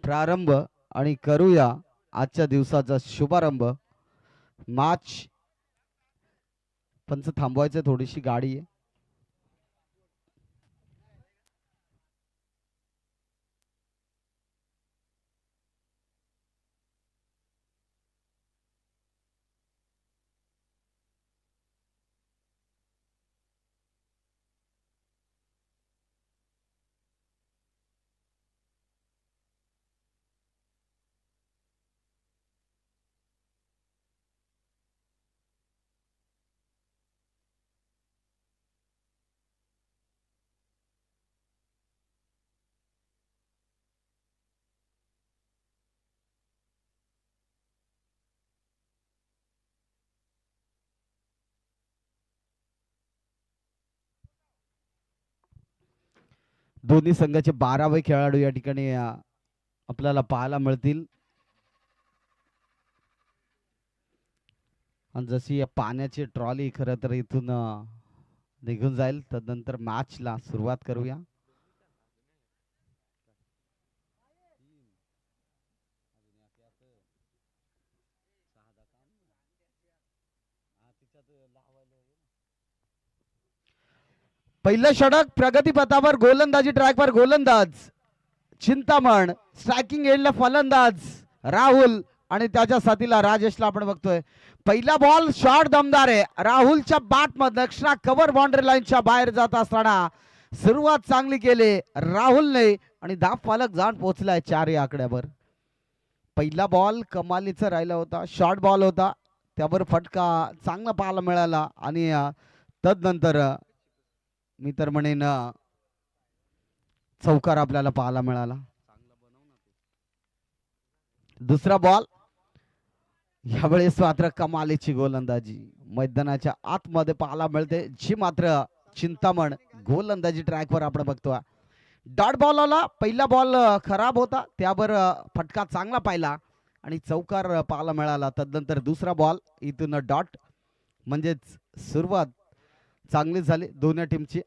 प्रारंभ आणि करूया आजच्या दिवसाचा शुभारंभ. मॅच पंच थांबवायचं, थोडीशी गाडी आहे. दोन्ही संघाचे 12वे खेळाडू या ठिकाणी आपल्याला पाहायला मिळतील. आणि जशी पाण्याची ट्रॉली खरं तर इथून निघून जाईल, तदनंतर मॅचला सुरुवात करूया. पहिलं षटक प्रगतीपथावर, गोलंदाजी ट्रॅकवर गोलंदाज चिंतामण, स्ट्रायकिंग एंडला फलंदाज राहुल आणि त्याच्या साथीला राजेशला आपण बघतोय. पहिला बॉल शॉट दमदार आहे. राहुलच्या बॅट मधनं एक्स्ट्रा कव्हर बाउंड्री लाईनच्या बाहेर जात असताना सुरुवात चांगली केली राहुलने आणि धाव फलक जाऊन पोहोचलाय 4 या आकड्यावर. पहिला बॉल कमालीचा राहिला होता, शॉर्ट बॉल होता, त्यावर फटका चांगला पाहायला मिळाला आणि तदनंतर मी तर म्हणेन चौकार आपल्याला पाहायला मिळाला. दुसरा बॉल, यावेळेस मात्र कमालीची गोलंदाजी मैदानाच्या आतमध्ये पाहायला मिळते, जी मात्र चिंतामण गोलंदाजी ट्रॅकवर आपण बघतोय. डॉट बॉल आला, पहिला बॉल खराब होता, त्यावर फटका चांगला पाहिला आणि चौकार पाहायला मिळाला. तदनंतर दुसरा बॉल इथून डॉट, म्हणजेच सुरुवात चांगली झाली दोन्ही टीमची.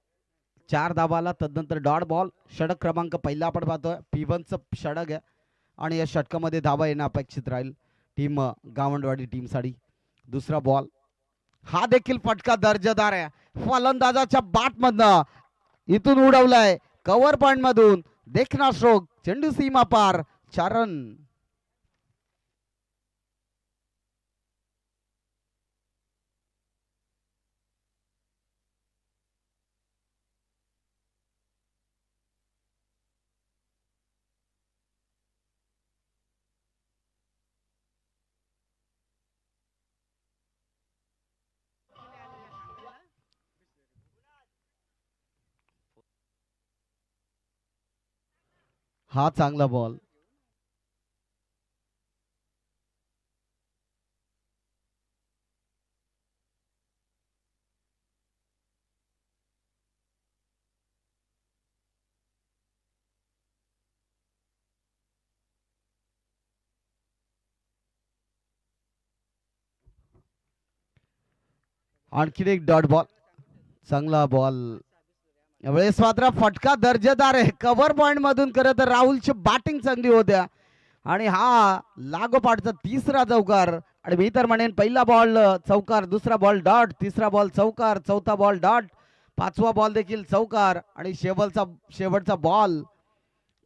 4 धावाला तदनंतर डॉट बॉल. षटक क्रमांक पहिला आपण पाहतोय, P1चं षटक आहे आणि या षटकामध्ये धावा येणं अपेक्षित राहील टीम गावंडवाडी टीमसाठी. दुसरा बॉल, हा देखील फटका दर्जेदार आहे, फलंदाजाच्या बॅट मधनं इथून उडवलाय कव्हर पॉइंट मधून. देखना स्ट्रोक, चेंडू सीमा पार, 4 रन. हा चांगला बॉल. आणखीन एक डॉट बॉल, चांगला बॉल. यावेळेस मात्र फटका दर्जेदार आहे कव्हर पॉइंट मधून. खरं तर राहुलची बॅटिंग चांगली होत्या आणि हा लागोपाठचा तिसरा चौकार. आणि मी तर म्हणेन पहिला बॉल चौकार, दुसरा बॉल डॉट, तिसरा बॉल चौकार, चौथा बॉल डॉट, पाचवा बॉल देखील चौकार आणि शेवटचा बॉल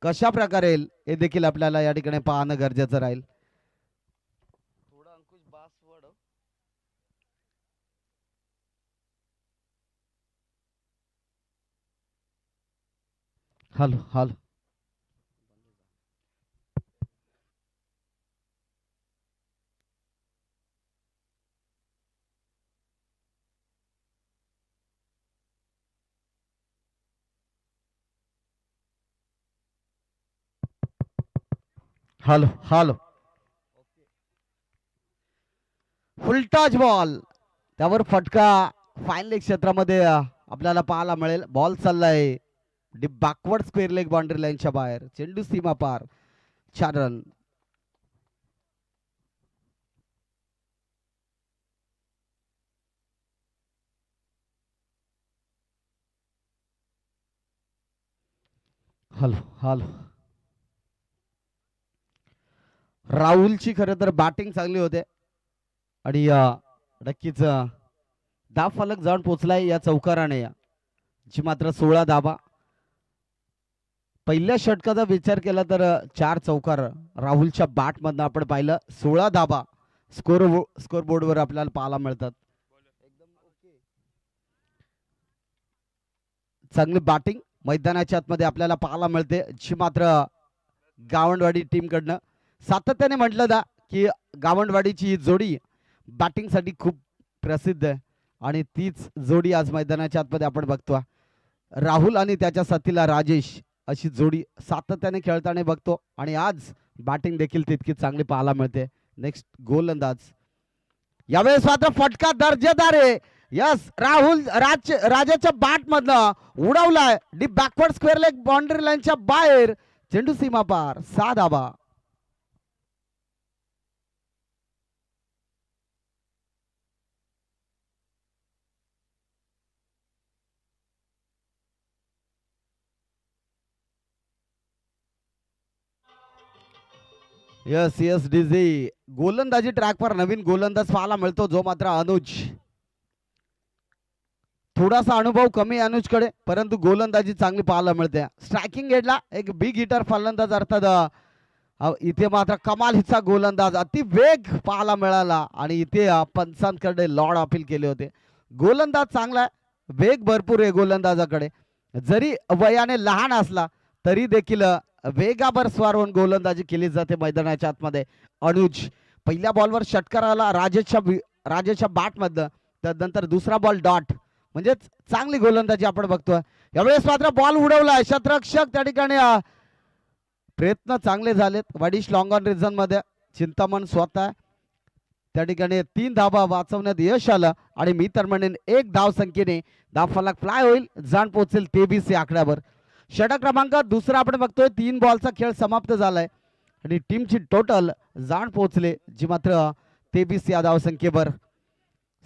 कशा प्रकारे येईल हे देखील आपल्याला या ठिकाणी पाहणं गरजेचं राहील. Hello hello hello hello full toss ball, त्यावर फटका फाईन क्षेत्रामध्ये आपल्याला पाहायला मिळेल. बॉल चाललाय बॅकवर्ड स्क्वेअर लेग बाउंड्री लाईनच्या बाहेर, चेंडू सीमा पार, 4 रन. हॅलो हॅलो राहुलची खरं तर बॅटिंग चांगली होते आणि नक्कीच धाव फलक जाऊन पोचलाय या चौकाराने जी मात्र 16 धाबा. पहिल्या षटकाचा विचार केला तर 4 चौकार राहुलच्या बॅट मधनं आपण पाहिलं. 16 धाबा स्कोर बोर्डवर आपल्याला पाहायला मिळतात. चांगली बॅटिंग मैदानाच्या आतमध्ये आपल्याला पाहायला मिळते जी मात्र गावंडवाडी टीम कडनं सातत्याने म्हटलं जा की गावंडवाडीची ही जोडी बॅटिंग साठी खूप प्रसिद्ध आहे आणि तीच जोडी आज मैदानाच्या आतमध्ये आपण बघतो. राहुल आणि त्याच्या साथीला राजेश अशी जोडी सातत्याने खेळताना बघतो आणि आज बॅटिंग देखील तितकी चांगली पाहायला मिळते. नेक्स्ट गोलंदाज यावेळेस मात्र फटका दर्जेदार आहे. यस राहुल राजाच्या बॅट मधनं उडवलाय deep backward square leg boundary लाईनच्या बाहेर. चेंडू सीमा पार 6 धाबा. यस यस डीजे गोलंदाजी ट्रॅकवर नवीन गोलंदाज पाहायला मिळतो जो मात्र अनुज. थोडासा अनुभव कमी अनुजकडे परंतु गोलंदाजी चांगली पाहायला मिळते. स्ट्रायकिंग एडला एक बिग हिटर फलंदाज अर्थात इथे मात्र कमाल हिचा गोलंदाज अति वेग पाहायला मिळाला आणि इथे पंचांकडे लॉर्ड अपील केले होते. गोलंदाज चांगला आहे वेग भरपूर आहे गोलंदाजाकडे जरी वयाने लहान असला तरी देखील वेगावर स्वार होऊन गोलंदाजी केली जाते मैदानाच्या आतमध्ये. अनुज पहिल्या बॉलवर षटकार आला राजेशच्या बॅट मधनं त्यानंतर दुसरा बॉल डॉट म्हणजेच चांगली गोलंदाजी आपण बघतोय. यावेळेस मात्र बॉल उडवलाय शतरक्षक त्या ठिकाणी प्रयत्न चांगले झालेत. वडिश लॉंग ऑन रिझन मध्ये चिंतामण स्वतः त्या ठिकाणी 3 धाबा वाचवण्यात यश आलं आणि मी तर म्हणेन 1 धाव संख्येने धाव फलक फ्लाय होईल जाण पोहोचेल 23 आकड्यावर. षटक क्रमांक दुसरा आपण बघतोय 3 बॉलचा खेळ समाप्त झालाय आणि टीमची टोटल जाण पोहोचले जी मात्र 23 या धाव संख्येवर.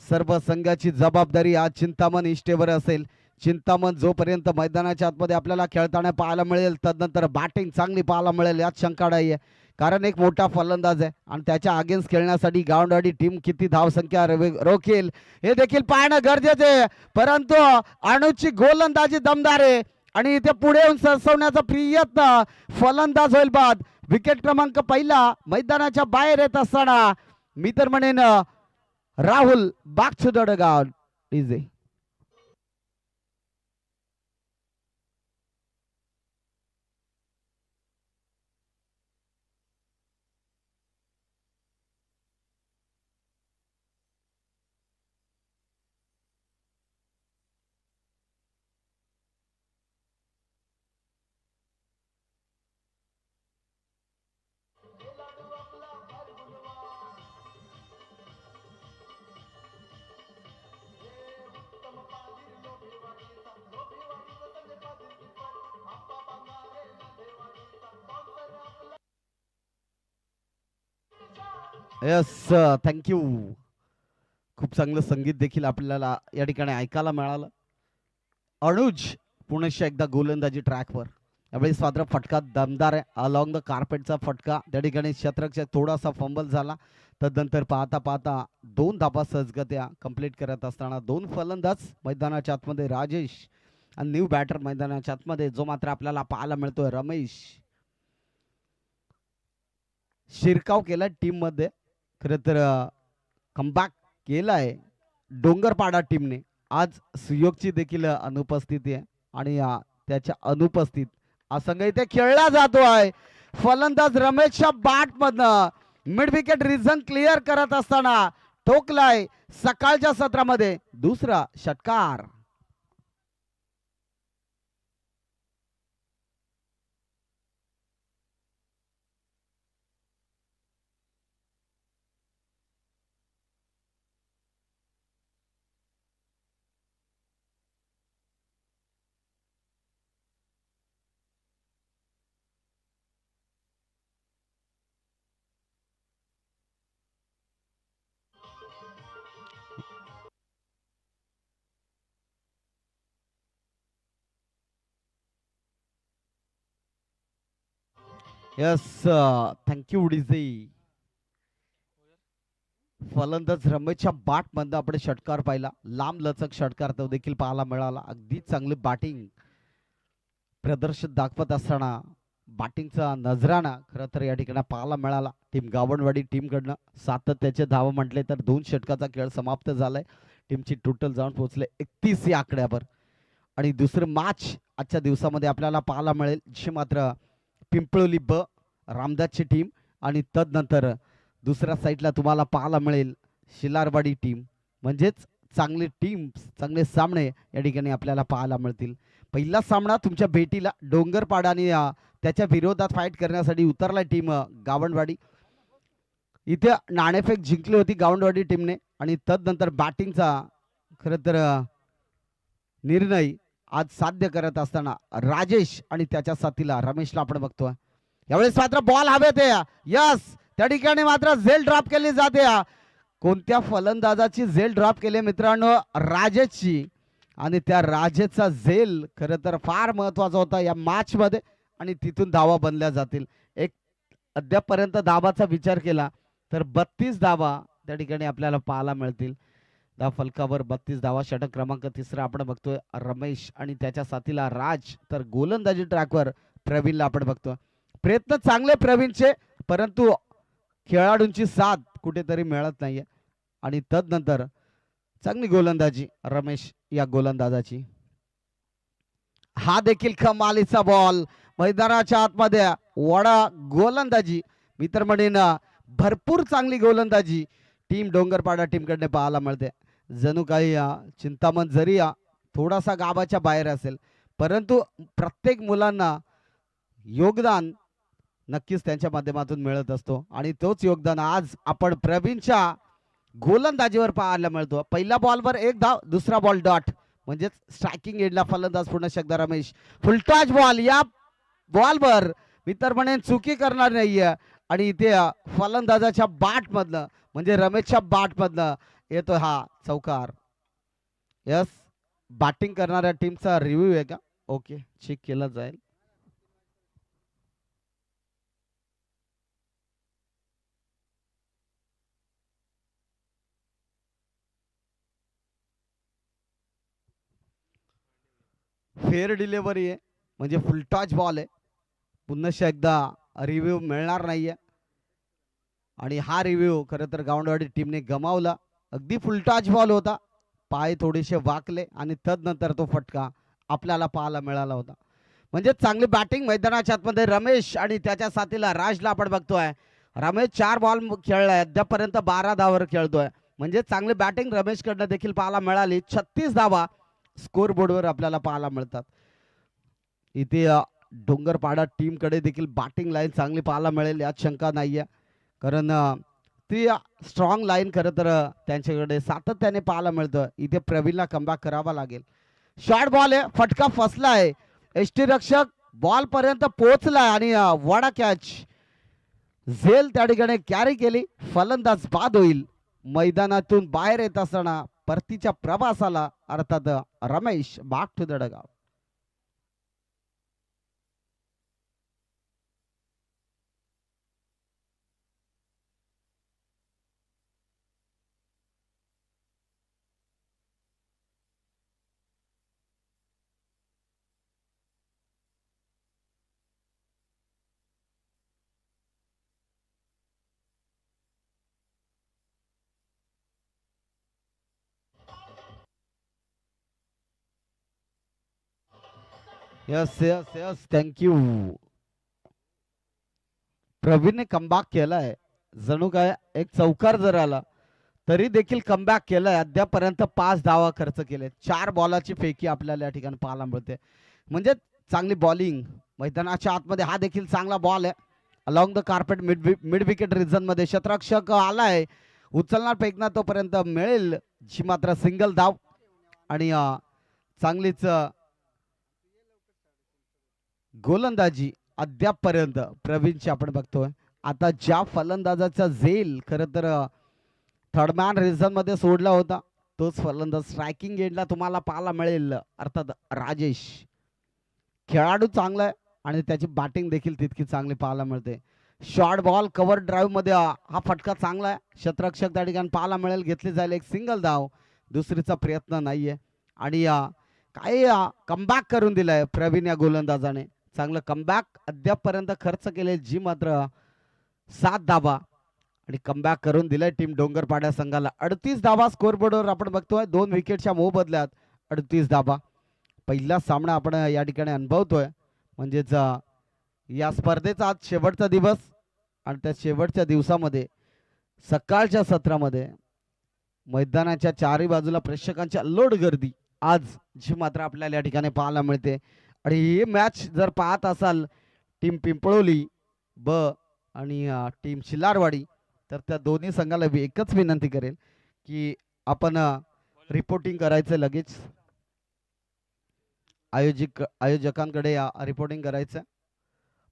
सर्व संघाची जबाबदारी आज चिंतामण इष्टेवर असेल. चिंतामण जोपर्यंत मैदानाच्या आतमध्ये आपल्याला खेळताना पाहायला मिळेल तदनंतर बॅटिंग चांगली पाहायला मिळेल यात शंका नाही आहे कारण एक मोठा फलंदाज आहे आणि त्याच्या अगेन्स्ट खेळण्यासाठी गावंडवाडी टीम किती धावसंख्या रोखेल हे देखील पाहणं गरजेचे आहे. परंतु अनुजची गोलंदाजी दमदार आहे आणि इथे पुढे येऊन सरसवण्याचा प्रयत्न फलंदाज होईल बाद. विकेट क्रमांक पहिला मैदानाच्या बाहेर येत असताना मी तर म्हणेन Rahul back to the dugout. Easy. Yes thank you. खूप चांगलं संगीत देखील आपल्याला या ठिकाणी ऐकायला मिळालं. अनुज पुनश्च एकदा गोलंदाजी ट्रॅकवर. यावेळी मात्र फटका दमदार आहे अलॉंग द कार्पेटचा फटका. त्या ठिकाणी शतरक्षक थोडासा फंबल झाला तदनंतर पाहता पाहता 2 धाबा सहजगत्या कंप्लीट करत असताना 2 फलंदाज मैदानाच्या आतमध्ये राजेश आणि न्यू बॅटर मैदानाच्या आतमध्ये जो मात्र आपल्याला पाहायला मिळतोय रमेश. शिरकाव केलाय टीम मध्ये खर तर कमबॅक केलाय डोंगरपाडा टीमने. आज सुयोगची देखील अनुपस्थिती आहे आणि त्याच्या अनुपस्थित हा संघ इथे खेळला जातो आहे. फलंदाज रमेशच्या बॅट मधनं मिड विकेट रिझन क्लिअर करत असताना ठोकलाय सकाळच्या सत्रामध्ये दुसरा षटकार. यस, थँक्यू उडीजी. फलंदाज रमेशच्या बाट मधनं आपण षटकार पाहिला, लांब लचक षटकार तो देखील पाहायला मिळाला. अगदी चांगली बॅटिंग प्रदर्शन दाखवत असताना बॅटिंगचा नजराणा खरं तर या ठिकाणी पाहायला मिळाला. टीम गावणवाडी टीम कडनं सातत्याचे धाव म्हटले तर 2 षटकाचा खेळ समाप्त झालाय. टीमची टोटल जाऊन पोहोचले 31 या आकड्यावर. आणि दुसरं मॅच आजच्या दिवसामध्ये आपल्याला पाहायला मिळेल, जी मात्र पिंपळोली ब रामदासची टीम आणि तदनंतर दुसऱ्या साईडला तुम्हाला पाहायला मिळेल शिलारवाडी टीम. म्हणजेच चांगले टीम, चांगले सामने या ठिकाणी आपल्याला पाहायला मिळतील. पहिला सामना तुमच्या भेटीला डोंगरपाडा आणि त्याच्या विरोधात फाईट करण्यासाठी उतरला टीम गावणवाडी. इथे नाणेफेक जिंकली होती गावणवाडी टीमने आणि तदनंतर बॅटिंगचा खरं तर निर्णय आज साध्य करत असताना राजेश आणि त्याच्या साथीला रमेशला आपण बघतोय. यावेळेस मात्र बॉल हवेत आहे. यस, त्या ठिकाणी मात्र झेल ड्रॉप केली जाते. कोणत्या फलंदाजाची झेल ड्रॉप केली मित्रांनो? राजेशची. आणि त्या राजेशचा झेल खरं तर फार महत्वाचा होता या मॅच मध्ये आणि तिथून धावा बनल्या जातील. एक अद्यापर्यंत धावाचा विचार केला तर 32 धावा त्या ठिकाणी आपल्याला पाहायला मिळतील. धाव फलकावर 32 धावा. षटक क्रमांक 3 आपण बघतोय रमेश आणि त्याच्या साथीला राज. तर गोलंदाजी ट्रॅकवर प्रवीणला आपण बघतोय. प्रयत्न चांगले प्रवीणचे, परंतु खेळाडूंची साथ कुठेतरी मिळत नाहीये. आणि तदनंतर चांगली गोलंदाजी रमेश या गोलंदाजाची. हा देखील कमालीचा बॉल मैदानाच्या आतमध्ये वडा गोलंदाजी. मी तर म्हणेन भरपूर चांगली गोलंदाजी टीम डोंगरपाडा टीम कडे पाहायला मिळते. जणू काही चिंतामण जरी थोडासा गावाच्या बाहेर असेल, परंतु प्रत्येक मुलांना योगदान नक्कीच त्यांच्या माध्यमातून मिळत असतो आणि तोच योगदान आज आपण प्रवीणच्या गोलंदाजीवर पाहायला मिळतो. पहिल्या बॉलवर 1 धाव, दुसरा बॉल डॉट, म्हणजेच स्ट्रायकिंग एंडला फलंदाज पूर्ण शकदा रमेश. Full toss ball. या बॉलवर मी तर म्हणेन चुकी करणार नाहीये आणि इथे फलंदाजाच्या बॅट मधनं म्हणजे रमेशच्या बॅट मधनं येतो हा चौकार. यस, बॅटिंग करणाऱ्या टीमचा रिव्ह्यू आहे का? ओके, चेक केला जाईल. फेअर डिलिव्हरी आहे म्हणजे फुलटॉच बॉल आहे. पुन्हा एकदा रिव्ह्यू मिळणार नाहीये आणि हा रिव्ह्यू खरं तर गावंडवाडी टीमने गमावला. अगदी फुलटॉच बॉल होता, पाय थोडेसे वाकले आणि तदनंतर तो फटका आपल्याला पाहायला मिळाला होता. म्हणजे चांगली बॅटिंग मैदानाच्या आतमध्ये रमेश आणि त्याच्या साथीला राजला आपण बघतोय. रमेश 4 बॉल खेळलाय, अद्यापर्यंत 12 धावावर खेळतोय. म्हणजे चांगली बॅटिंग रमेश कडनं देखील पाहायला मिळाली. 36 धावा स्कोर बोर्डवर आपल्याला पाहायला मिळतात. इथे डोंगरपाडा टीम कडे देखील बॅटिंग लाईन चांगली पाहायला मिळेल यात शंका नाहीये, कारण ती स्ट्रॉंग लाईन खरं तर त्यांच्याकडे सातत्याने पाहायला मिळतं. इथे प्रवीणला कमबॅक करावा लागेल. शॉर्ट बॉल आहे, फटका फसलाय. एसटी रक्षक बॉल पर्यंत पोहोचलाय आणि वडा कॅच. झेल त्या ठिकाणी कॅरी केली, फलंदाज बाद होईल. मैदानातून बाहेर येत असताना परतीच्या प्रवासाला अर्थात Ramesh back to the dugout. Yes yes yes, thank you. प्रवीणने कमबॅक केलाय. जणू काय एक चौकार जर आला तरी देखील कमबॅक केलाय. अद्यापर्यंत 5 धावा खर्च केले. 4 बॉलाची फेकी आपल्याला या ठिकाणी पाहायला मिळते. म्हणजे चांगली बॉलिंग मैदानाच्या आतमध्ये. हा देखील चांगला बॉल आहे along the carpet mid wicket region मध्ये. क्षेत्ररक्षक आलाय, उचलणार फेकणार तोपर्यंत मिळेल जी मात्र सिंगल धाव. आणि चांगलीच गोलंदाजी अद्यापर्यंत प्रवीणची आपण बघतोय. आता ज्या फलंदाजाचा झेल खरं तर थर्ड मॅन रिझन मध्ये सोडला होता, तोच फलंदाज स्ट्रायकिंग एंडला तुम्हाला पाहायला मिळेल, अर्थात राजेश. खेळाडू चांगला आहे, आणि त्याची बॅटिंग देखील तितकी चांगली पाहायला मिळते. शॉर्ट बॉल कव्हर ड्राईव्ह मध्ये हा फटका चांगला आहे. क्षेत्ररक्षक त्या ठिकाणी पाहायला मिळेल. घेतली जाईल एक सिंगल धाव. दुसरीचा प्रयत्न नाहीये आणि काही कमबॅक करून दिलाय प्रवीण या गोलंदाजाने. चांगलं कमबॅक अद्यापपर्यंत खर्च केले जी मात्र 7 धावा आणि कमबॅक करून दिलाय टीम डोंगरपाड्या संघाला. 38 धावा स्कोरबोर्डवर आपण बघतोय. 2 विकेटच्या मोबदल्यात 38 धावा. पहिला सामना आपण या ठिकाणी अनुभवतोय. म्हणजेच या स्पर्धेचा आज शेवटचा दिवस आणि त्या शेवटच्या दिवसामध्ये सकाळच्या सत्रामध्ये मैदानाच्या चारही बाजूला प्रेक्षकांची लोड गर्दी आज जी मात्र आपल्याला या ठिकाणी पाहायला मिळते. आणि ही मॅच जर पाहत असाल टीम पिंपळोली ब आणि टीम शिलारवाडी तर त्या दोन्ही संघाला एकच विनंती करेल की आपण रिपोर्टिंग करायचं लगेच. आयोजकांकडे रिपोर्टिंग करायचं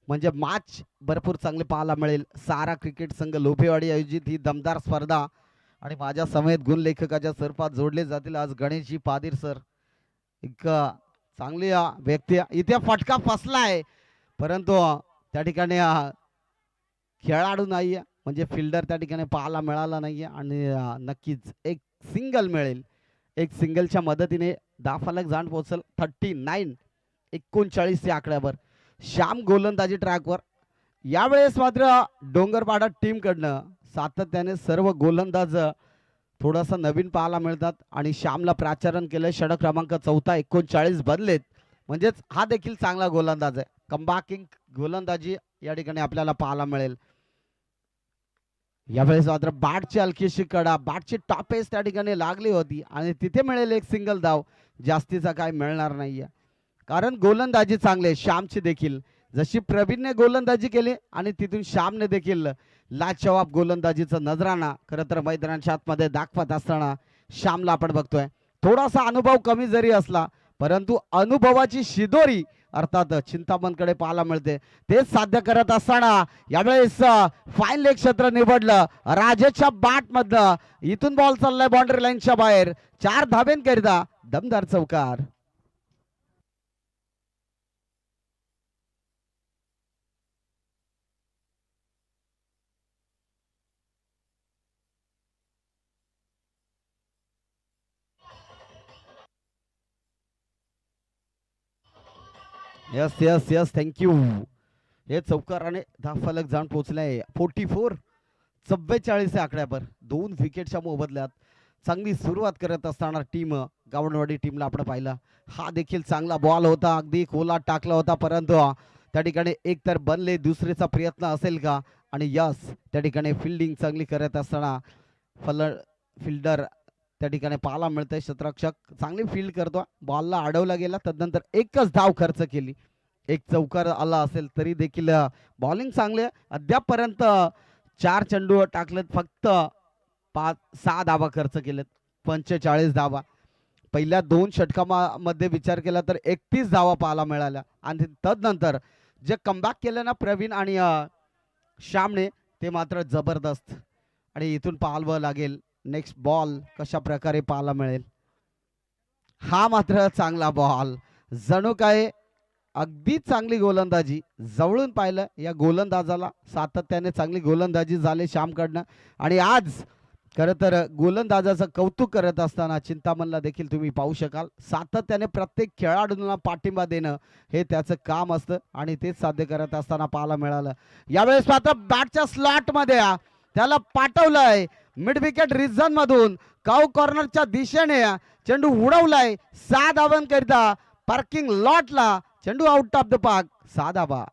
म्हणजे मॅच भरपूर चांगले पाहायला मिळेल. सारा क्रिकेट संघ लोभेवाडी आयोजित ही दमदार स्पर्धा आणि माझ्या समेत गुण लेखकाच्या स्वरूपात जोडले जातील आज गणेशजी पादीर सर. एक चांगली व्यक्ती. इथे फटका फसलाय परंतु त्या ठिकाणी खेळाडू नाहीये म्हणजे फिल्डर त्या ठिकाणी पाहायला मिळाला नाहीये आणि नक्कीच एक सिंगल मिळेल. एक सिंगलच्या मदतीने 10 फलक जाण पोहोचल. 39 या आकड्यावर श्याम गोलंदाजी ट्रॅकवर. यावेळेस मात्र डोंगरपाडा टीम कडनं सातत्याने सर्व गोलंदाज थोडासा नवीन पाहायला मिळतात आणि श्यामला प्राचारण केलं. षटक क्रमांक 4 39 बनलेत म्हणजेच हा देखील चांगला गोलंदाज आहे. कमबॅकिंग गोलंदाजी या ठिकाणी आपल्याला पाहायला मिळेल. यावेळेस मात्र बॅटची हलकीशी कडा बॅटची टॉपेस त्या ठिकाणी लागली होती आणि तिथे मिळेल एक सिंगल धाव. जास्तीचा काय मिळणार नाहीये कारण गोलंदाजी चांगले श्यामची देखील. जशी प्रवीणने गोलंदाजी केली आणि तिथून श्यामने देखील लाजवाब गोलंदाजीचा नजराणा खरं तर मैदानाच्या आतमध्ये दाखवत असताना श्यामला आपण बघतोय. थोडासा अनुभव कमी जरी असला परंतु अनुभवाची शिदोरी अर्थात चिंतामणकडे पाहायला मिळते. तेच साध्य करत असताना यावेळेस फाईन लेग क्षेत्र निवडलं राजेशच्या बॅट मधनं. इथून बॉल चाललाय बाउंड्री लाईनच्या बाहेर. 4 धाब्यांकरिता दमदार चौकार. Yes yes yes thank you. हे चौकाराने 10 फलक जाऊन पोहोचलाय. 44 आकड्यावर 2 विकेटच्या मोबदल्यात चांगली सुरुवात करत असताना टीम गावणवाडी टीमला आपण पाहिलं. हा देखील चांगला बॉल होता. अगदी खोला टाकला होता परंतु त्या ठिकाणी एक तर बनले. दुसरीचा प्रयत्न असेल का आणि यस त्या ठिकाणी फिल्डिंग चांगली करत असताना फिल्डर त्या ठिकाणी पाहायला मिळतंय. क्षेत्ररक्षक चांगली फील्ड करतो. बॉलला अडवला गेला तदनंतर एकच धाव खर्च केली. एक चौकार आला असेल तरी देखील बॉलिंग चांगले. अद्यापपर्यंत 4 चेंडू टाकलेत फक्त 6 धावा खर्च केलेत. 45 धावा. पहिल्या 2 षटकामध्ये विचार केला तर 31 धावा पाहायला मिळाल्या आणि तदनंतर जे कमबॅक केलं ना प्रवीण आणि श्यामने ते मात्र जबरदस्त. आणि इथून पाहावं लागेल नेक्स्ट बॉल कशा प्रकारे पाहायला मिळेल. हा मात्र चांगला बॉल. जणू काय अगदी चांगली गोलंदाजी. जवळून पाहिलं या गोलंदाजाला. सातत्याने चांगली गोलंदाजी झाली श्यामकडनं आणि आज खरं तर गोलंदाजाचं कौतुक करत असताना चिंतामणला देखील तुम्ही पाहू शकाल. सातत्याने प्रत्येक खेळाडूंना पाठिंबा देणं हे त्याचं काम असतं आणि तेच साध्य करत असताना पाहायला मिळालं. यावेळेस मात्र बॅटच्या स्लॉट मध्ये त्याला पाठवलंय मिड विकेट रिजन मधून. काऊ कॉर्नरच्या दिशेने चेंडू उडवलाय. 6 धावांकरिता पार्किंग लॉटला चेंडू आउट ऑफ द पार्क. 6 धावा.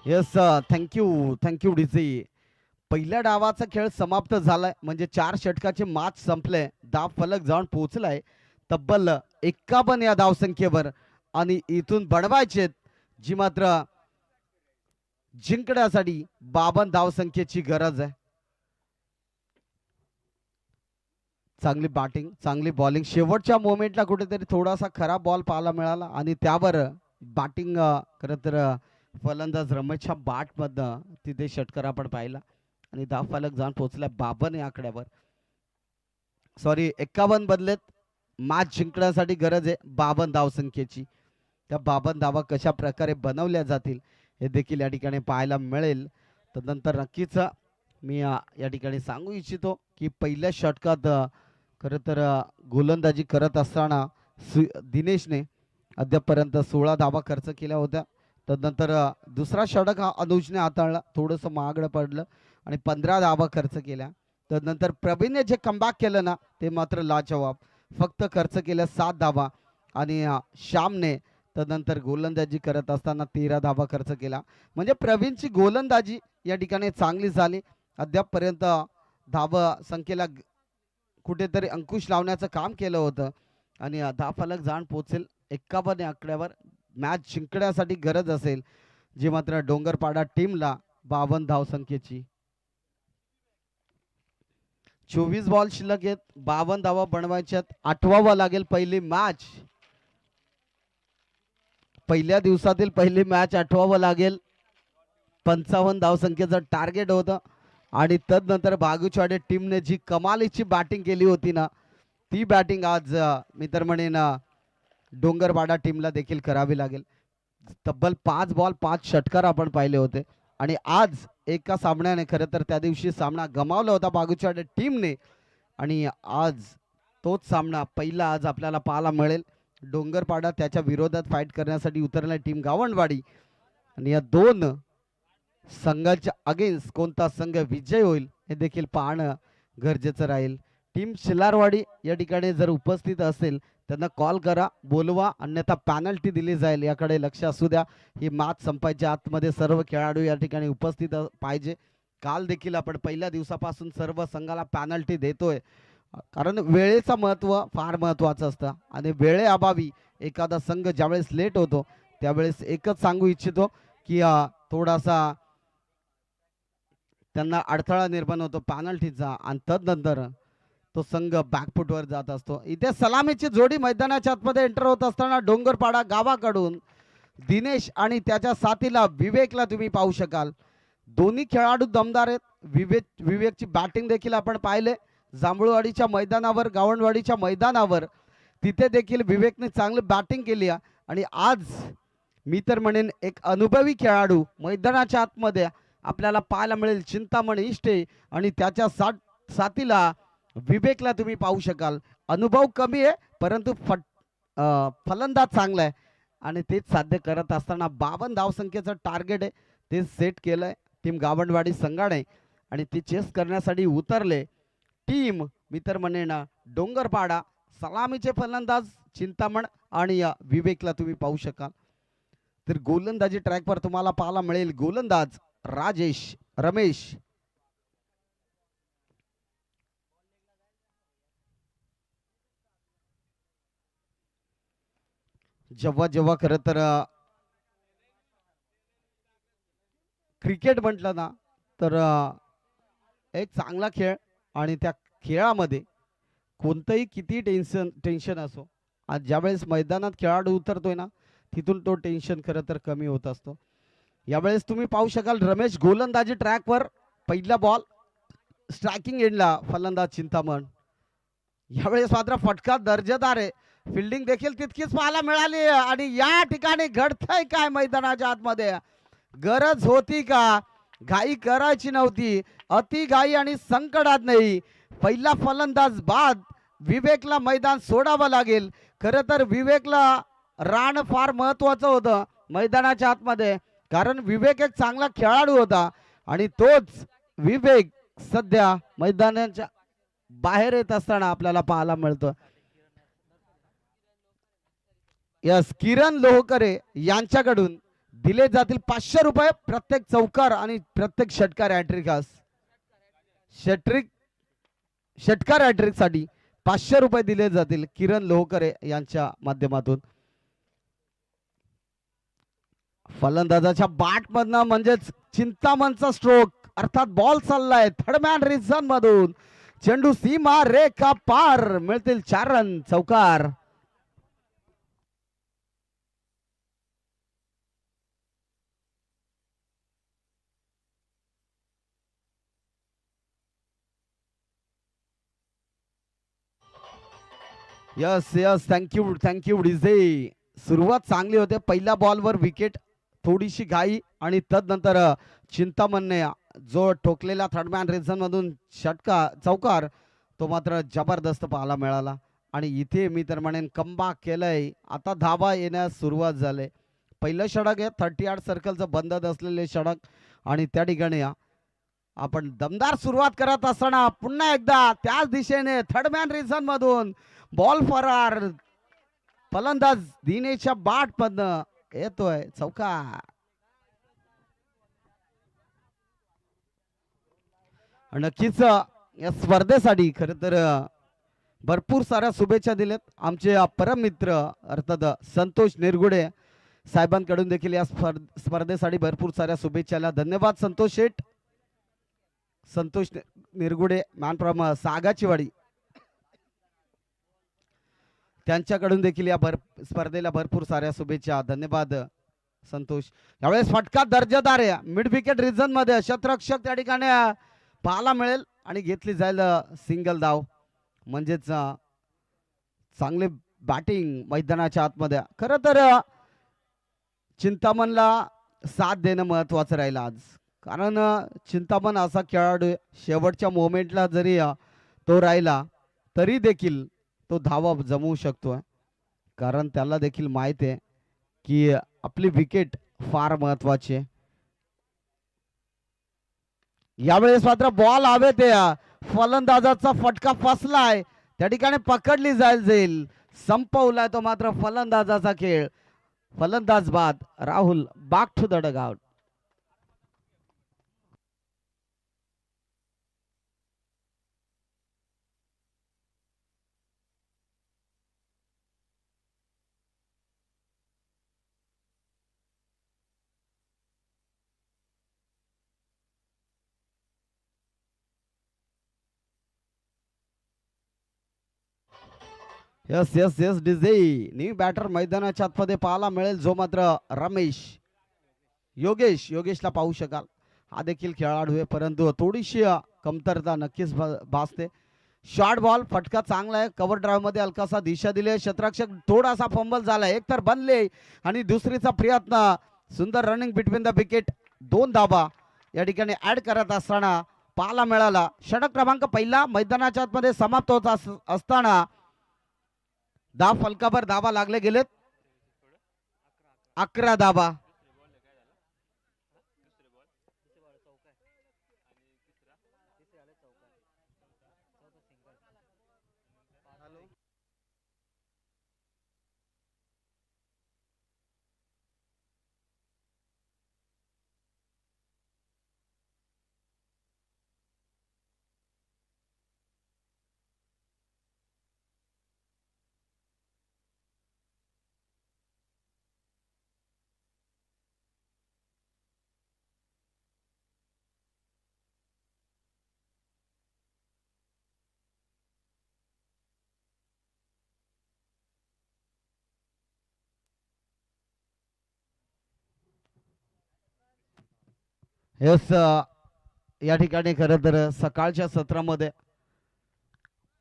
Yes thank you DC. पहिल्या डावाचा खेळ समाप्त झालाय म्हणजे 4 षटकाचे मॅच संपले. 10 फलक जाऊन पोहोचलाय तब्बल 51 या धावसंख्येवर आणि इथून बनवायचे जी मात्र जिंकण्यासाठी 52 धावसंख्येची गरज आहे. चांगली बॅटिंग चांगली बॉलिंग शेवटच्या मोमेंटला कुठेतरी थोडासा खराब बॉल पाहायला मिळाला आणि त्यावर बॅटिंग खरं तर फलंदाज रमेशच्या बॅटमधनं तिथे षटकार आपण पाहिला आणि धावफलक जाऊन पोहोचलाय 52 या आकड्यावर. सॉरी 51 बदलेत. मॅच जिंकण्यासाठी गरज आहे 52 धावसंख्येची. त्या 52 धावा कशा प्रकारे बनवल्या जातील हे देखील या ठिकाणी पाहायला मिळेल. तदनंतर नक्कीच मी या ठिकाणी सांगू इच्छितो की पहिल्या षटकात खरं तर गोलंदाजी करत असताना दिनेशने अद्यापर्यंत 16 धावा खर्च केल्या होत्या. तदनंतर दुसरा षटक हा अनुजने हाताळला, थोडंसं महागडं पडलं आणि 15 धावा खर्च केल्या. तदनंतर प्रवीणने जे कमबॅक केलं ना ते मात्र लाजवाब, फक्त खर्च केल्या 7 धावा आणि श्यामने तदनंतर गोलंदाजी करत असताना 13 धावा खर्च केला. म्हणजे प्रवीणची गोलंदाजी या ठिकाणी चांगली झाली. अद्यापपर्यंत धावा संख्येला कुठेतरी अंकुश लावण्याचं काम केलं होतं आणि धावफलक जाण पोचेल 51 आकड्यावर. मॅच जिंकण्यासाठी गरज असेल जी मात्र डोंगरपाडा टीमला 52 धावसंख्येची. 24 बॉल शिल्लक आहेत, 52 धावा बनवायच्यात. आठवावा लागेल पहिली मॅच, पहिल्या दिवसातील पहिली मॅच आठवावं लागेल. 55 धावसंख्येचं टार्गेट होतं आणि तदनंतर बागुचवाडे टीमने जी कमालीची बॅटिंग केली होती ना ती बॅटिंग आज मी तर म्हणेन डोंगरपाडा टीमला देखील करावी लागेल. तब्बल 5 बॉल 5 षटकार आपण पाहिले होते आणि आज एका सामन्याने खरं तर त्या दिवशी सामना गमावला होता बागुचवाडे टीमने आणि आज तोच सामना पहिला आज आपल्याला पाहायला मिळेल. डोंगरपाडा त्याच्या विरोधात फाईट करण्यासाठी उतरला टीम गावंडवाडी आणि या दोन संघाच्या अगेन्स्ट कोणता संघ विजय होईल हे देखील पाहणं गरजेचं राहील. टीम शिलारवाडी या ठिकाणी जर उपस्थित असेल त्यांना कॉल करा, बोलवा, अन्यथा पॅनल्टी दिली जाईल याकडे लक्ष असू द्या. ही मॅच संपायच्या आतमध्ये सर्व खेळाडू या ठिकाणी उपस्थित पाहिजे. काल देखील आपण पहिल्या दिवसापासून सर्व संघाला पॅनल्टी देतोय कारण वेळेचं महत्त्व फार महत्त्वाचं असतं आणि वेळेअभावी एखादा संघ ज्यावेळेस लेट होतो त्यावेळेस एकच सांगू इच्छितो की थोडासा त्यांना अडथळा निर्माण होतो पॅनल्टीचा आणि तदनंतर तो संघ बॅकफुटवर जात असतो. इथे सलामीची जोडी मैदानाच्या आतमध्ये एंटर होत असताना डोंगरपाडा गावाकडून दिनेश आणि त्याच्या साथीला विवेकला तुम्ही पाहू शकाल. दोन्ही खेळाडू दमदार आहेत. विवेकची बॅटिंग देखील आपण पाहिले जांभूळवाडीच्या मैदानावर, गावंडवाडीच्या मैदानावर तिथे देखील विवेकने चांगली बॅटिंग केली आणि आज मी तर म्हणेन एक अनुभवी खेळाडू मैदानाच्या आतमध्ये आपल्याला पाहायला मिळेल. चिंतामणी इष्टे आणि त्याच्या साथीला विवेकला तुम्ही पाहू शकाल. अनुभव कमी आहे परंतु फलंदाज चांगला आहे आणि तेच साध्य करत असताना 52 धावसंख्येचं टार्गेट आहे ते सेट केलंय टीम गावंडवाडी संघाने आणि ते चेस करण्यासाठी उतरले. टीम मी तर म्हणेन डोंगरपाडा, सलामीचे फलंदाज चिंतामण आणि विवेकला तुम्ही पाहू शकाल. तर गोलंदाजी ट्रॅकवर तुम्हाला पाहायला मिळेल गोलंदाज राजेश, रमेश, जेव्हा जेव्हा खरं तर क्रिकेट म्हटलं ना तर एक चांगला खेळ आणि त्या खेळामध्ये कोणतंही किती टेन्शन असो आज ज्यावेळेस मैदानात खेळाडू उतरतोय ना तिथून तो टेन्शन खरं तर कमी होत असतो. यावेळेस तुम्ही पाहू शकाल रमेश गोलंदाजी ट्रॅकवर, पहिला बॉल स्ट्रायकिंग एंडला फलंदाज चिंतामण. यावेळेस मात्र फटका दर्जेदार आहे, फिल्डिंग देखील तितकीच पाहायला मिळाली आणि या ठिकाणी घडतंय काय मैदानाच्या आतमध्ये, गरज होती का, घाई करायची नव्हती, अति घाई आणि संकटात नाही. पहिला फलंदाज बाद विवेकला मैदान सोडावं लागेल. खरं तर विवेकला रान फार महत्वाचं होतं मैदानाच्या आतमध्ये कारण विवेक एक चांगला खेळाडू होता आणि तोच विवेक सध्या मैदानाच्या बाहेर येत असताना आपल्याला पाहायला मिळतो. यस, किरण लोहकरे यांच्याकडून दिले जातील 500 रुपये प्रत्येक चौकार आणि प्रत्येक षटकार हॅट्रिक षटकार हॅट्रिक साठी 500 रुपये दिले जातील किरण लोहकरे यांच्या माध्यमातून. फलंदाजाच्या बॅट मधनं म्हणजेच चिंतामणचा स्ट्रोक अर्थात बॉल चाललाय थर्ड मॅन रिझन मधून. चेंडू सीमा रेखा पार, मिळतील 4 रन. चौकार. Yes yes, thank you DJ. सुरुवात चांगली होते. पहिल्या बॉलवर विकेट, थोडीशी घाई आणि तदनंतर चिंतामणने जो ठोकलेला थर्डमॅन रिझन मधून षटका चौकार तो मात्र जबरदस्त पाहायला मिळाला. आणि इथे मी तर म्हणेन कमबॅक केलंय. आता धाबा येण्यास सुरुवात झाली. पहिलं षटक आहे 30 यार्ड सर्कलचं बंद असलेले षटक आणि त्या ठिकाणी आपण दमदार सुरुवात करत असताना पुन्हा एकदा त्याच दिशेने थर्डमॅन रिझन मधून बॉल फरार. फलंदाज दिनेशच्या बाट मधनं येतोय. चौकार. नक्कीच या स्पर्धेसाठी खर तर भरपूर साऱ्या शुभेच्छा दिल्यात आमचे परम मित्र अर्थात संतोष निरगुडे साहेबांकडून देखील या स्पर्धेसाठी भरपूर साऱ्या शुभेच्छाला धन्यवाद. संतोष शेठ, संतोष निरगुडे मॅन फ्रॉम सागाचीवाडी, त्यांच्याकडून देखील या स्पर्धेला भरपूर साऱ्या शुभेच्छा. धन्यवाद संतोष. यावेळेस फटका दर्जेदार आहे. मिड विकेट रिजन मध्ये शतरक्षक त्या ठिकाणी पाहायला मिळेल आणि घेतली जाईल सिंगल धाव. म्हणजेच चांगले बॅटिंग मैदानाच्या आतमध्ये. खरं तर चिंतामणला साथ देणं महत्वाचं राहील आज, कारण चिंतामण असा खेळाडू शेवटच्या मोमेंटला जरी तो राहिला तरी देखील तो धावा जमवू शकतो, कारण त्याला देखील माहिती आहे की आपली विकेट फार महत्वाची आहे. यावेळेस मात्र बॉल हवे ते फलंदाजाचा फटका फसलाय, त्या ठिकाणी पकडली जाईल. संपवलाय तो मात्र फलंदाजाचा खेळ. फलंदाज बाद. Rahul back to the dugout. Yes yes yes DJ. New batter मैदानाच्या आतमध्ये पाहायला मिळेल, जो मात्र रमेश योगेशला पाहू शकाल. हा देखील खेळाडू आहे, परंतु थोडीशी कमतरता नक्कीच भासते. शॉर्ट बॉल, फटका चांगला आहे. कव्हर ड्राईव्ह मध्ये हलकासा दिशा दिली. क्षेत्ररक्षक थोडासा फंबल झाला, एक तर बनले आणि दुसरीचा प्रयत्न. सुंदर रनिंग बिटवीन द विकेट. 2 धाबा या ठिकाणी ऍड करत असताना पाहायला मिळाला. षटक क्रमांक पहिला मैदानाच्या आतमध्ये समाप्त होत असताना 10 फलकावर धाबा लागले गेलेत. 11 धाबा. यस, या ठिकाणी खरं तर सकाळच्या सत्रामध्ये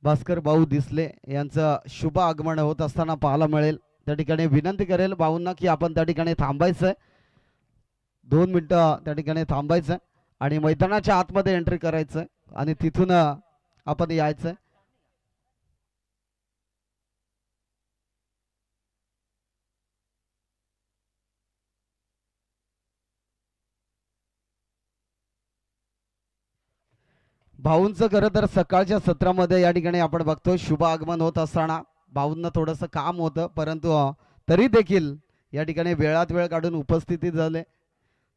भास्कर भाऊ दिसले यांचं शुभ आगमन होत असताना पाहायला मिळेल. त्या ठिकाणी विनंती करेल भाऊंना की आपण त्या ठिकाणी थांबायचंय, 2 मिनिटं त्या ठिकाणी थांबायचंय आणि मैदानाच्या आतमध्ये एंट्री करायचंय आणि तिथून आपण यायचंय. भाऊंचं खरं तर सकाळच्या सत्रामध्ये या ठिकाणी आपण बघतोय शुभ आगमन होत असताना भाऊंना थोडंसं काम होतं, परंतु तरी देखील या ठिकाणी वेळात वेळ काढून उपस्थिती झाले.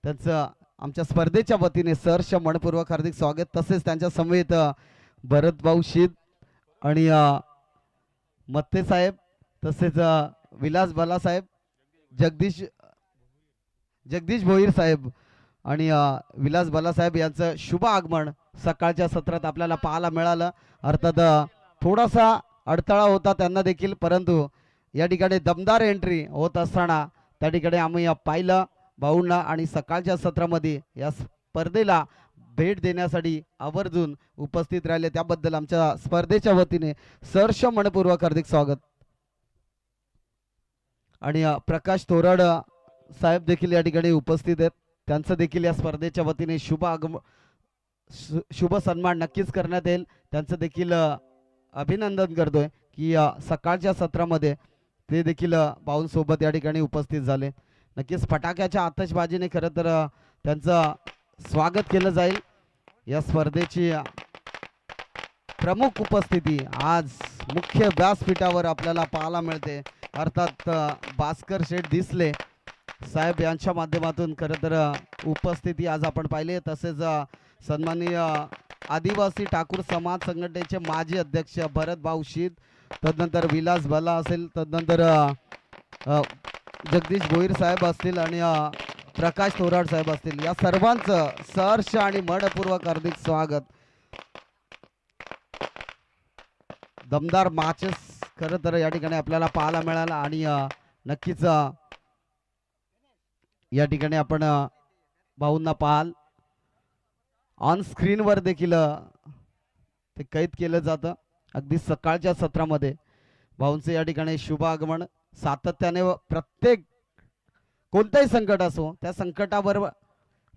त्यांचं आमच्या स्पर्धेच्या वतीने सहर्ष मनपूर्वक हार्दिक स्वागत. तसेच त्यांच्या समेत भरत भाऊ शीत आणि मत्ते साहेब, तसेच विलास बालासाहेब, जगदीश भोईर साहेब आणि विलास बालासाहेब यांचं शुभ आगमन सकाळच्या सत्रात आपल्याला पाहायला मिळालं. अर्थात थोडासा अडथळा होता त्यांना देखील, परंतु या ठिकाणी दमदार एंट्री होत असताना त्या ठिकाणी आम्ही पाहिलं भाऊंना आणि सकाळच्या सत्रामध्ये या स्पर्धेला भेट देण्यासाठी आवर्जून उपस्थित राहिले त्याबद्दल आमच्या स्पर्धेच्या वतीने सहर्ष मनपूर्वक हार्दिक स्वागत. आणि प्रकाश तोराड साहेब देखील या ठिकाणी उपस्थित आहेत, त्यांचं देखील या स्पर्धेच्या वतीने शुभ सन्मान नक्कीच करण्यात येईल. त्यांचं देखील अभिनंदन करतोय की सकाळच्या सत्रामध्ये ते देखील भाऊंसोबत या ठिकाणी उपस्थित झाले. नक्कीच फटाक्याच्या आतषबाजीने खरं तर त्यांचं स्वागत केलं जाईल. या स्पर्धेची प्रमुख उपस्थिती आज मुख्य व्यासपीठावर आपल्याला पाहायला मिळते. अर्थात भास्कर शेठ दिसले साहेब यांच्या माध्यमातून खरं तर उपस्थिती आज आपण पाहिली. तसेच सन्माननीय आदिवासी ठाकूर समाज संघटनेचे माजी अध्यक्ष भरत भाऊ शीत, तदनंतर विलास भला असेल, तदनंतर जगदीश भोईर साहेब असतील आणि प्रकाश तोराड साहेब असतील, या सर्वांचं सहर्ष आणि मनपूर्वक हार्दिक स्वागत. दमदार मॅचेस खरं तर या ठिकाणी आपल्याला पाहायला मिळाला आणि नक्कीच या ठिकाणी आपण भाऊंना पाहाल ऑन स्क्रीनवर देखील ते कैद केलं जातं. अगदी सकाळच्या सत्रामध्ये भाऊंचं या ठिकाणी शुभ आगमन सातत्याने प्रत्येक कोणतंही संकट असो त्या संकटावर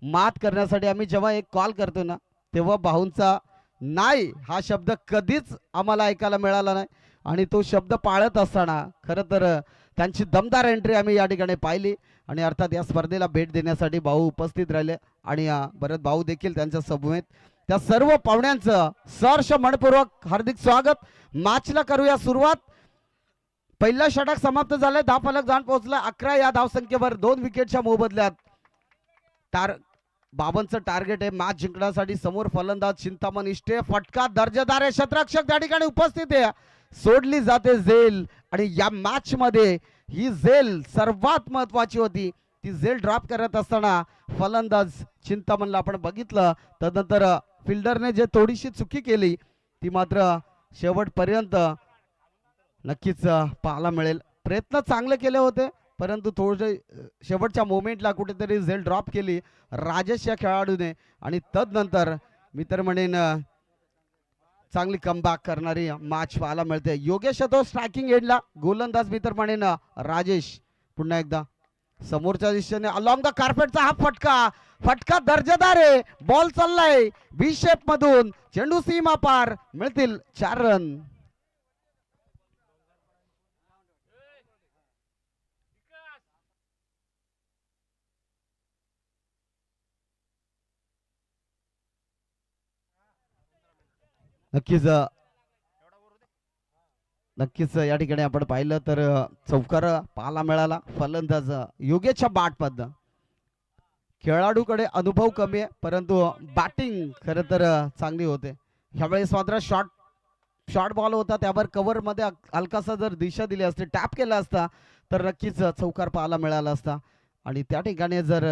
मात करण्यासाठी आम्ही जेव्हा एक कॉल करतो ना तेव्हा भाऊंचा नाही हा शब्द कधीच आम्हाला ऐकायला मिळाला नाही आणि तो शब्द पाळत असताना खरं तर त्यांची दमदार एंट्री आम्ही या ठिकाणी पाहिली. आणि अर्थात या स्पर्धेला भेट देण्यासाठी भाऊ उपस्थित राहिले आणि भरत भाऊ देखील त्यांच्या समवेत त्या सर्व पाहुण्यांचं सहर्ष मनपूर्वक हार्दिक स्वागत. मॅचला करूया सुरुवात. पहिला षटक समाप्त झालंय, 10 फलक जाऊन पोहोचला 11 या धावसंख्येवर 2 विकेटच्या मोबदल्यात. बाबांचं टार्गेट आहे मॅच जिंकण्यासाठी. समोर फलंदाज चिंतामण इष्टे, फटका दर्जेदार आहे, क्षेत्ररक्षक त्या ठिकाणी उपस्थित आहे, सोडली जाते झेल आणि या मॅच मध्ये ही झेल सर्वात महत्वाची होती. ती झेल ड्रॉप करत असताना फलंदाज चिंतामणला आपण बघितलं, तदनंतर फिल्डरने जे थोडीशी चुकी केली ती मात्र शेवटपर्यंत नक्कीच पाहायला मिळेल. प्रयत्न चांगले केले होते परंतु थोडे शेवटच्या मोमेंटला कुठेतरी झेल ड्रॉप केली राजेश या खेळाडूने आणि तदनंतर मी तर म्हणेन चांगली कमबॅक करणारी मॅच पाहायला मिळते. योगेश तो स्ट्रायकिंग एंडला, गोलंदाज मी तर म्हणेन राजेश. पुन्हा एकदा समोरच्या दिशेने अलॉंग द कार्पेटचा हा फटका दर्जेदार आहे, बॉल चाललाय बी शेप मधून, चेंडू सीमा पार, मिळतील 4 रन. नक्कीच या ठिकाणी आपण पाहिलं तर चौकार पाहायला मिळाला. फलंदाज योगेशच्या बॅटमधनं. खेळाडूकडे अनुभव कमी आहे परंतु बॅटिंग खरं तर चांगली होते. ह्यावेळेस मात्र शॉर्ट बॉल होता, त्यावर कव्हर मध्ये हलकासा जर दिशा दिली असती, टॅप केला असता तर नक्कीच चौकार पाहायला मिळाला असता. आणि त्या ठिकाणी जर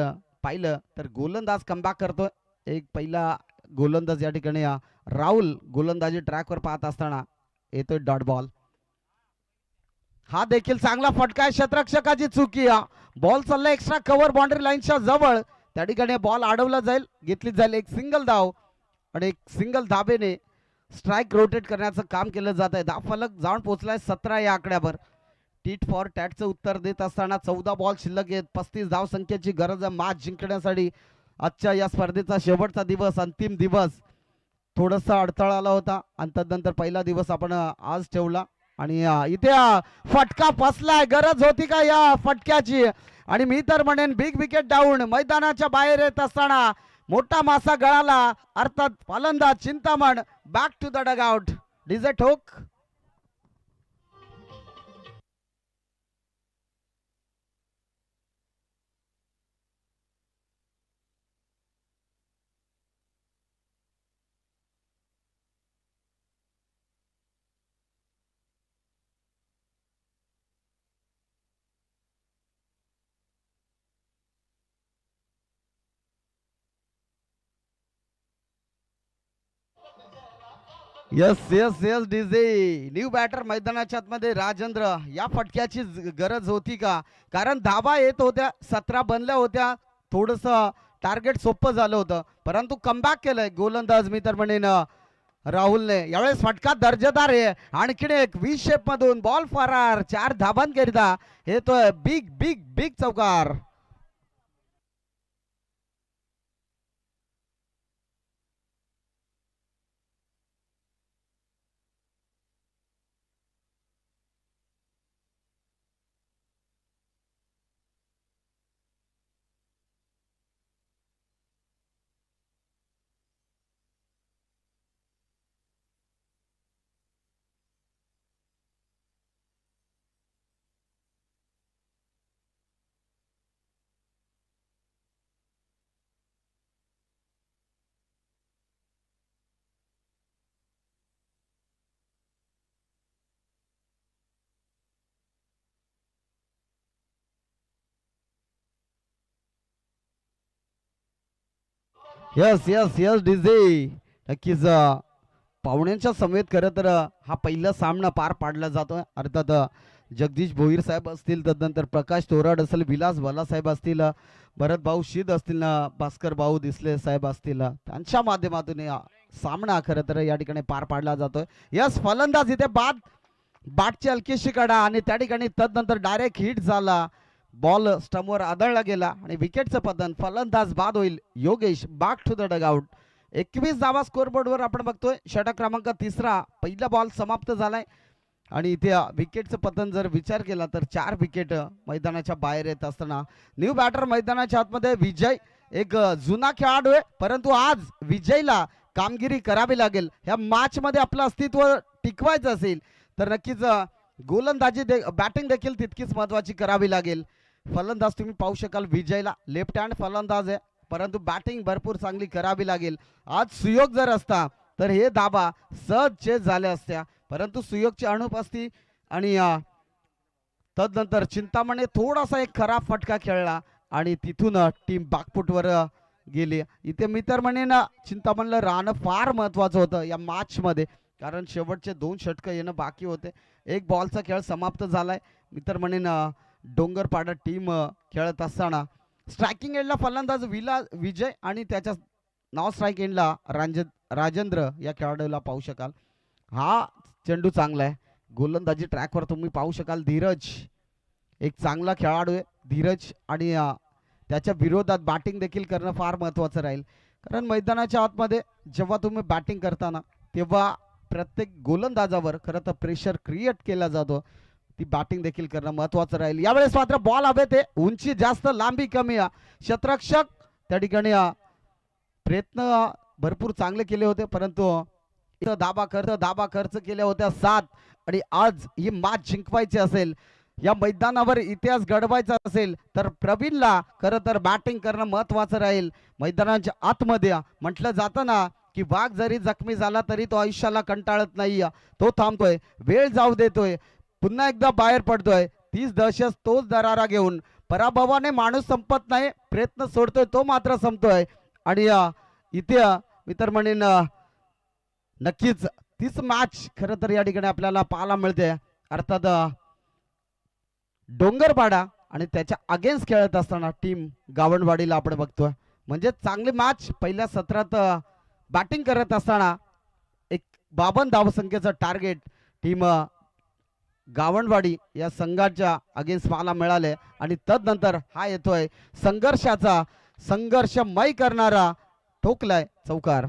पाहिलं तर गोलंदाज कमबॅक करतोय. एक पहिला गोलंदाज या ठिकाणी राहुल गोलंदाजी ट्रॅकवर पाहत असताना येतोय डॉट बॉल. हा देखील चांगला फटका आहे, क्षेत्ररक्षकाची चुकी. बॉल चालला एक्स्ट्रा कव्हर बाउंड्री लाईनच्या जवळ, त्या ठिकाणी बॉल अडवला जाईल, घेतली जाईल एक सिंगल धाव आणि एक सिंगल धाबेने स्ट्राइक रोटेट करण्याचं काम केलं जात आहे. 10 फलक जाऊन पोहोचलाय 17 या आकड्यावर. टीट फॉर टॅटचं उत्तर देत असताना 14 बॉल शिल्लक आहेत, 35 धाव संख्येची गरज आहे मॅच जिंकण्यासाठी. आजच्या या स्पर्धेचा शेवटचा दिवस, अंतिम दिवस, थोडासा अडथळा आला होता आणि तदनंतर पहिला दिवस आपण आज ठेवला आणि इथे फटका फसलाय. गरज होती का या फटक्याची? आणि मी तर म्हणेन बिग विकेट डाऊन. मैदानाच्या बाहेर येत असताना मोठा मासा गळाला, अर्थात फलंदाज Chintaman back to the dugout. DJ ठोक. Yes yes yes DJ new batter मैदानाच्या आतमध्ये राजेंद्र या फटक्याची गरज होती का? कारण धावा येत होत्या, 17 बनल्या होत्या, थोडस टार्गेट सोपं झालं होतं, परंतु कमबॅक केलंय गोलंदाज मी तर म्हणेन राहुलने. यावेळेस फटका दर्जेदार आहे. आणखीन एक 20 शेप मधून बॉल फरार, 4 धाबांकरिता येतोय बिग बिग बिग चौकार. यस यस यस डीजे नक्कीच पाहुण्यांच्या समेत खरं तर हा पहिला सामना पार पाडला जातोय. अर्थात जगदीश भोईर साहेब असतील, तदनंतर प्रकाश तोराड असेल, विलास साहेब असतील, भरत भाऊ शीद असतील, भास्कर भाऊ दिसले साहेब असतील, त्यांच्या माध्यमातून सामना खरं तर या ठिकाणी पार पाडला जातोय. यस फलंदाज इथे बाटची हलकीशी काढा आणि त्या ठिकाणी तदनंतर डायरेक्ट हिट झाला, बॉल स्टंपवर आदळला गेला आणि विकेटचं पतन. फलंदाज बाद होईल Yogesh, back to the dugout. 21 धावा स्कोरबोर्डवर आपण बघतोय. षटक क्रमांक 3, पहिला बॉल समाप्त झालाय आणि इथे विकेटचं पतन जर विचार केला तर 4 विकेट मैदानाच्या बाहेर येत असताना न्यू बॅटर मैदानाच्या आतमध्ये विजय एक जुना खेळाडू आहे, परंतु आज विजयला कामगिरी करावी लागेल. ह्या मॅच मध्ये आपलं अस्तित्व टिकवायचं असेल तर नक्कीच गोलंदाजी बॅटिंग देखील तितकीच महत्वाची करावी लागेल. फलंदाज तुम्ही पाहू शकाल विजयला लेफ्ट हँड फलंदाज आहे, परंतु बॅटिंग भरपूर चांगली करावी लागेल. आज सुयोग जर असता तर हे धाबा सहज चेस झाल्या असत्या, परंतु सुयोगची अनुपस्थिती आणि तदनंतर चिंतामणे थोडासा एक खराब फटका खेळला आणि तिथून टीम बॅकफुटवर गेली. इथे मी तर म्हणेन चिंतामणला राहणं फार महत्वाचं होतं या मॅच मध्ये, कारण शेवटचे 2 षटकं येणं बाकी होते. एक बॉलचा खेळ समाप्त झालाय. मी तर म्हणेन डोंगरपाडा टीम खेळत असताना स्ट्रायकिंग एंडला फलंदाज विजय आणि त्याच्या नाव स्ट्राईक एंडला राजेंद्र या खेळाडूला पाहू शकाल. हा चेंडू चांगला आहे. गोलंदाजी ट्रॅकवर तुम्ही पाहू शकाल धीरज एक चांगला खेळाडू आहे. धीरज आणि त्याच्या विरोधात बॅटिंग देखील करणं फार महत्वाचं राहील, कारण मैदानाच्या आतमध्ये जेव्हा तुम्ही बॅटिंग करताना तेव्हा प्रत्येक गोलंदाजावर खरं तर प्रेशर क्रिएट केला जातो. ती बॅटिंग देखील करणं महत्वाचं राहील. यावेळेस मात्र बॉल हवे ते उंची जास्त लांबी कमी. क्षेत्ररक्षक त्या ठिकाणी प्रयत्न भरपूर चांगले केले होते, परंतु धाबा खर्च केल्या होत्या 7. आणि आज ही मॅच जिंकवायची असेल, या मैदानावर इतिहास घडवायचा असेल तर प्रवीणला खरं तर बॅटिंग करणं महत्वाचं राहील. मैदानाच्या आतमध्ये म्हटलं जातं ना की वाघ जरी जखमी झाला तरी तो आयुष्याला कंटाळत नाही, तो थांबतोय, वेळ जाऊ देतोय, पुन्हा एकदा बाहेर पडतोय. 30 दशक तोच दरारा घेऊन पराभवाने माणूस संपत नाही, प्रयत्न सोडतोय तो मात्र संपतोय. आणि इथे मी तर म्हणेन नक्कीच तीच मॅच खरं तर या ठिकाणी आपल्याला पाहायला मिळते. अर्थात डोंगरपाडा आणि त्याच्या अगेन्स्ट खेळत असताना टीम गावणवाडीला आपण बघतोय. म्हणजे चांगली मॅच. पहिल्या सत्रात बॅटिंग करत असताना एक 52 धावसंख्येचं टार्गेट टीम गावणवाडी या संघाच्या अगेन्स्ट पाहायला मिळाले आणि तदनंतर हा येतोय संघर्षमय करणारा ठोकलाय चौकार.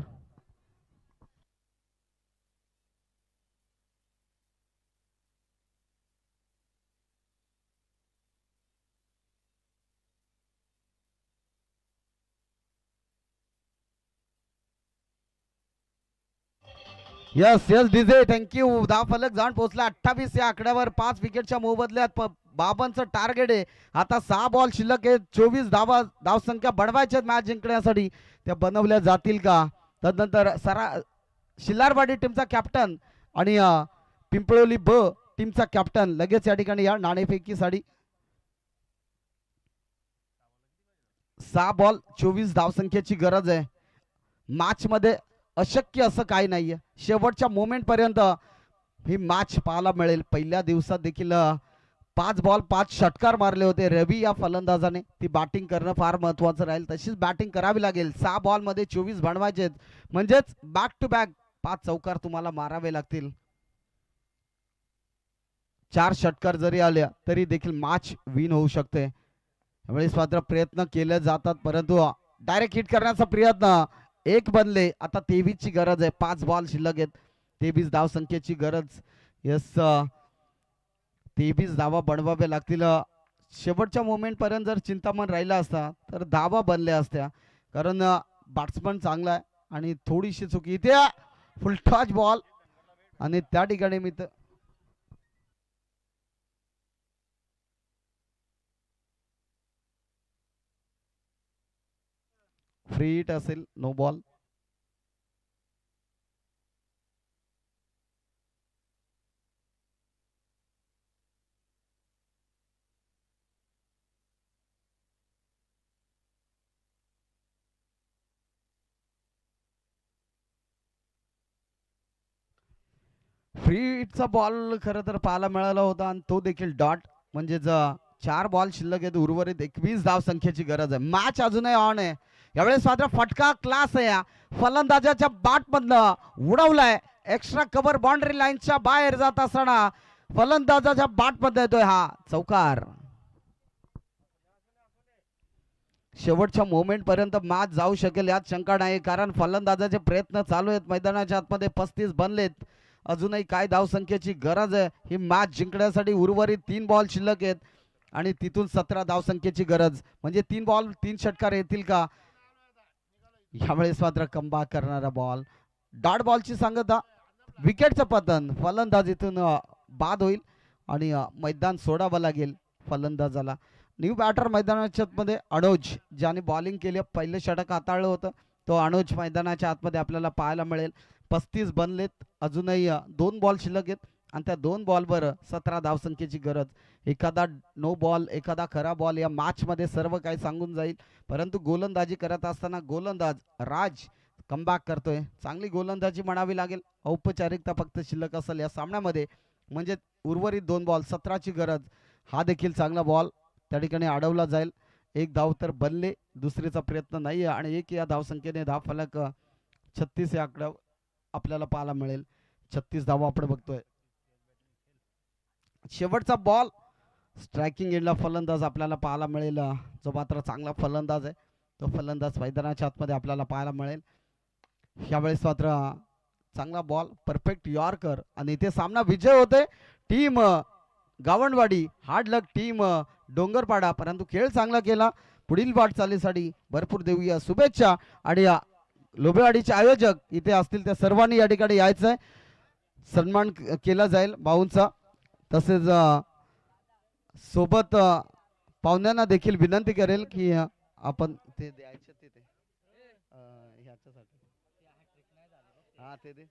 Yes yes DJ thank you. फलक जाऊन पोहोचला 28 या आकड्यावर 5 विकेटच्या मोबदल्यात 52चं टार्गेट आहे. आता 6 बॉल शिल्लक आहे. 24 धावसंख्या बनवायच्या मॅच जिंकण्यासाठी. त्या बनवल्या जातील का? तदनंतर शिल्लारवाडी टीमचा कॅप्टन आणि पिंपळोली टीमचा कॅप्टन लगेच या ठिकाणी या नाणेफेकीसाठी. 6 बॉल 24 धावसंख्येची गरज आहे. मॅच मध्ये अशक्य असं काही नाहीये. शेवटच्या मोमेंट पर्यंत ही मॅच पाहायला मिळेल. पहिल्या दिवसात देखील 5 बॉल 5 षटकार मारले होते रवी या फलंदाजाने. ती बॅटिंग करणं फार महत्वाचं राहील. तशीच बॅटिंग करावी लागेल. 6 बॉलमध्ये 24 बनवायचे, म्हणजेच बॅक टू बॅक 5 चौकार तुम्हाला मारावे लागतील. 4 षटकार जरी आल्या तरी देखील मॅच विन होऊ शकते. त्यावेळेस मात्र प्रयत्न केले जातात, परंतु डायरेक्ट हिट करण्याचा प्रयत्न एक बनले. आता 23 ची गरज आहे. 5 बॉल शिल्लक आहेत. 23 धाव संख्येची गरज. यस, 23 धावा बनवाव्या लागतील. शेवटच्या मोमेंट पर्यंत जर चिंतामण राहिला असता तर धावा बनल्या असत्या, कारण बॅट्समन चांगला आहे. आणि थोडीशी चुकी इथे फुलटॉच बॉल, आणि त्या ठिकाणी मी फ्री हिट असेल, नो बॉल. फ्री हिटचा बॉल खरं तर पाहायला मिळाला होता, आणि तो देखील डॉट. म्हणजे 4 बॉल शिल्लक आहेत. उर्वरित 21 धाव संख्येची गरज आहे. मॅच अजूनही ऑन आहे. यावेळेस मात्र फटका क्लास आहे. फलंदाजाच्या बॅट मधनं उडवलाय. एक्स्ट्रा कव्हर बाउंड्री लाईनच्या बाहेर जात असताना फलंदाजाच्या बॅट मध्ये येतोय हा चौकार. शेवटच्या मोमेंट पर्यंत मॅच जाऊ शकेल यात शंका नाही, कारण फलंदाजाचे प्रयत्न चालू आहेत. मैदानाच्या आतमध्ये 35 बनलेत. अजूनही काय धावसंख्येची गरज आहे ही मॅच जिंकण्यासाठी. उर्वरित 3 बॉल शिल्लक आहेत आणि तिथून 17 धावसंख्येची गरज. म्हणजे 3 बॉल 3 षटकार येतील का? यावेळेस मात्र कमबॅक करणारा बॉल. डॉट बॉलची सांगता. विकेटचं पतन. फलंदाजीतून बाद होईल आणि मैदान सोडावं लागेल फलंदाजाला. न्यू बॅटर मैदानाच्या आतमध्ये अनुज, ज्याने बॉलिंग केली, पहिलं षटक हाताळलं होतं, तो अनुज मैदानाच्या आतमध्ये आपल्याला पाहायला मिळेल. 35 बनलेत. अजूनही 2 बॉल शिल्लक आहेत आणि त्या 2 बॉलवर 17 धावसंख्येची गरज. एखादा नो बॉल, एखादा खरा बॉल या मॅच मध्ये सर्व काही सांगून जाईल. परंतु गोलंदाजी करत असताना गोलंदाज राज कमबॅक करतोय. चांगली गोलंदाजी म्हणावी लागेल. औपचारिकता फक्त शिल्लक असेल या सामन्यामध्ये. म्हणजे उर्वरित 2 बॉल 17 ची गरज. हा देखील चांगला बॉल त्या ठिकाणी अडवला जाईल. 1 धाव तर बनले. दुसरीचा प्रयत्न नाहीये आणि 1 या धावसंख्येने धावफलक 36 या आकडा आपल्याला पाहायला मिळेल. 36 धावा आपण बघतोय. शेवटचा बॉल स्ट्रायकिंग एंडला फलंदाज आपल्याला पाहायला मिळेल, जो मात्र चांगला फलंदाज आहे. तो फलंदाज मैदानाच्या आतमध्ये आपल्याला पाहायला मिळेल. यावेळेस मात्र चांगला बॉल, परफेक्ट यॉर्कर, आणि इथे सामना विजय होते टीम गावंडवाडी. हार्ड लक टीम डोंगरपाडा. परंतु खेळ चांगला केला. पुढील वाटचालीसाठी भरपूर देऊया शुभेच्छा. आणि लोबेवाडीचे आयोजक इथे असतील त्या सर्वांनी या ठिकाणी यायचंय. सन्मान केला जाईल भाऊंचा. तसेच सोबत पाहुण्यांना देखील विनंती करेल की आपण ते द्यायचे तिथे ह्याच्यासाठी. हा ते दे.